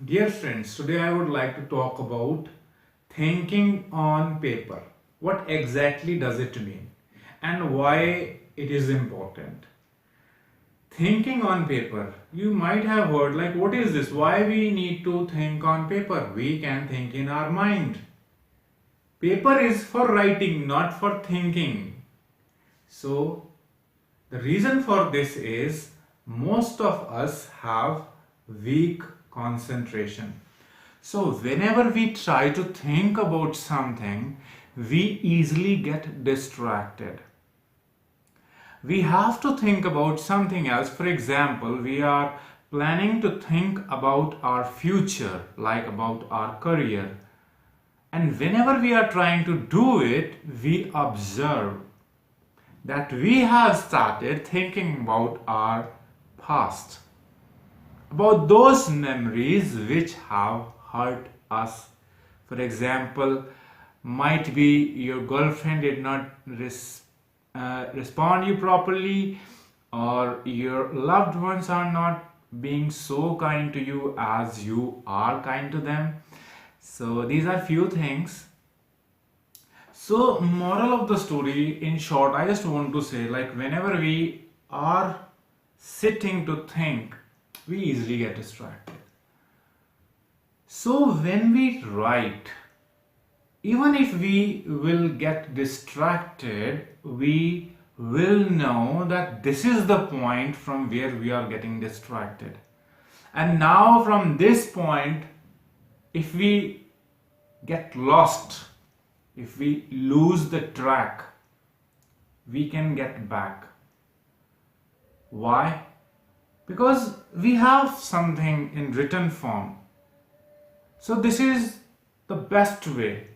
Dear friends, today I would like to talk about thinking on paper. What exactly does it mean and why it is important? Thinking on paper. You might have heard like what is this? Why we need to think on paper? We can think in our mind. Paper is for writing, not for thinking. So the reason for this is most of us have weak concentration. So, whenever we try to think about something, we easily get distracted. We have to think about something else. For example, we are planning to think about our future, like about our career. And whenever we are trying to do it, we observe that we have started thinking about our past, about those memories which have hurt us. For example, might be your girlfriend did not respond you properly, or your loved ones are not being so kind to you as you are kind to them. So these are few things. So moral of the story, in short, I just want to say like whenever we are sitting to think, we easily get distracted. So when we write, even if we will get distracted, we will know that this is the point from where we are getting distracted. And now, from this point, if we get lost, if we lose the track, we can get back. Why? Because we have something in written form. So, this is the best way.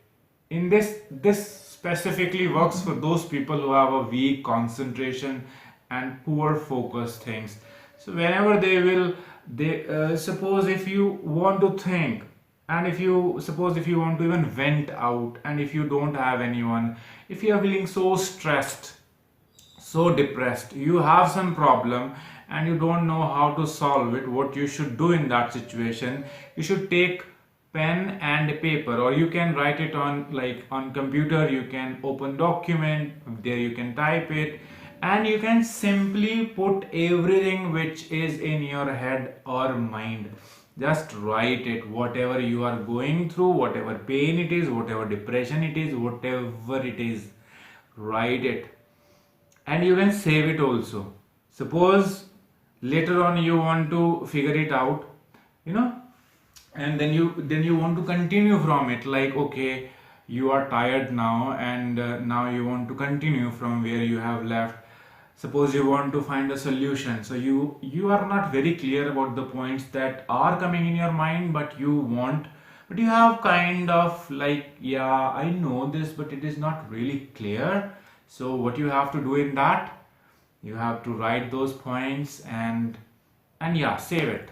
In this specifically works for those people who have a weak concentration and poor focus things. So whenever they suppose if you want to think, and if you suppose if you want to even vent out, and if you don't have anyone, if you are feeling so stressed, so depressed, you have some problem and you don't know how to solve it, what you should do in that situation, you should take pen and paper, or you can write it on like on computer. You can open document there, you can type it, and you can simply put everything which is in your head or mind. Just write it, whatever you are going through, whatever pain it is, whatever depression it is, whatever it is, write it. And you can save it also. Suppose later on you want to figure it out, you know, and then you want to continue from it, like okay, you are tired now, and now you want to continue from where you have left. Suppose you want to find a solution, so you are not very clear about the points that are coming in your mind, but you have kind of like, yeah, I know this, but it is not really clear. So what you have to do in that, you have to write those points, and yeah, save it.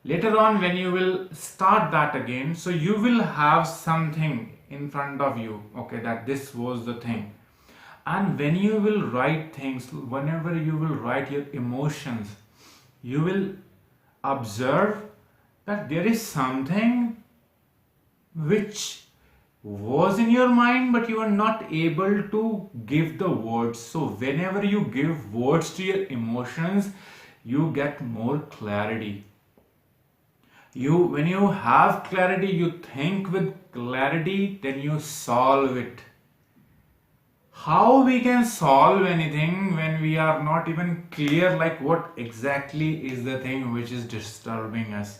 Later on when you will start that again, so you will have something in front of you, okay, that this was the thing. And when you will write things, whenever you will write your emotions, you will observe that there is something which was in your mind, but you are not able to give the words. So whenever you give words to your emotions, you get more clarity. When you have clarity, you think with clarity, then you solve it. How we can solve anything when we are not even clear like what exactly is the thing which is disturbing us?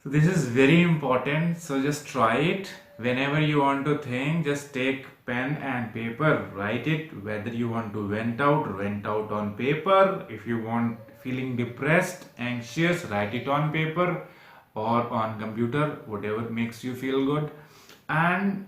So this is very important. So just try it. Whenever you want to think, just take pen and paper, write it. Whether you want to vent out on paper. If you want feeling depressed, anxious, write it on paper or on computer, whatever makes you feel good. And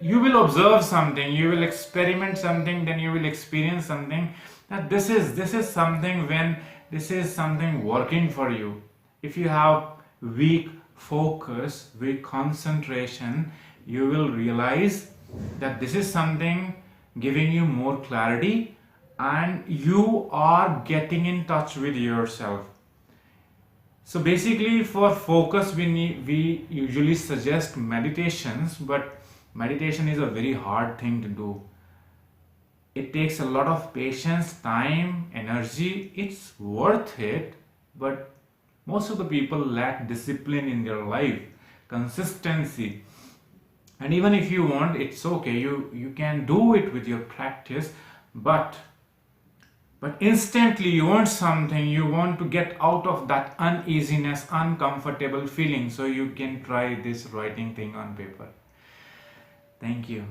you will observe something, you will experiment something, then you will experience something, that this is something, when this is something working for you. If you have weak focus, weak concentration, you will realize that this is something giving you more clarity, and you are getting in touch with yourself. So basically for focus we usually suggest meditations, but meditation is a very hard thing to do. It takes a lot of patience, time, energy. It's worth it, but most of the people lack discipline in their life, consistency. And even if you want, it's okay. You can do it with your practice, but instantly you want something, you want to get out of that uneasiness, uncomfortable feeling, so you can try this writing thing on paper. Thank you.